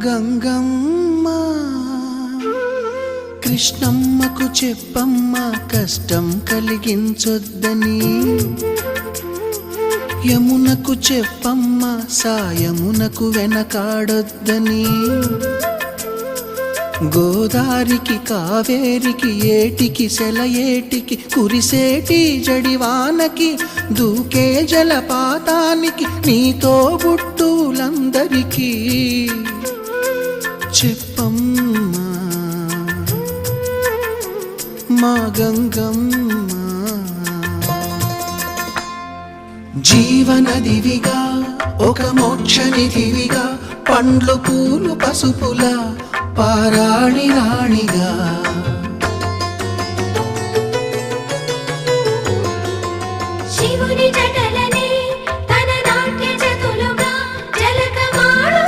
గంగమ్మ కృష్ణమ్మకు చెప్పమ్మ కష్టం కలిగించొద్దని, యమునకు చెప్పమ్మ సాయమునకు వెనకాడొద్దని, గోదారికి కావేరికి ఏటికి సెలయేటికి కురిసేటి జడివానకి దూకే జలపాతానికి నీతో బుట్టులందరికీ చెప్పమ్మా మా గంగమ్మ. జీవనదివిగా ఒక మోక్షనిధివిగా పండ్లు పూలు పసుపుల పారాణి రాణిగా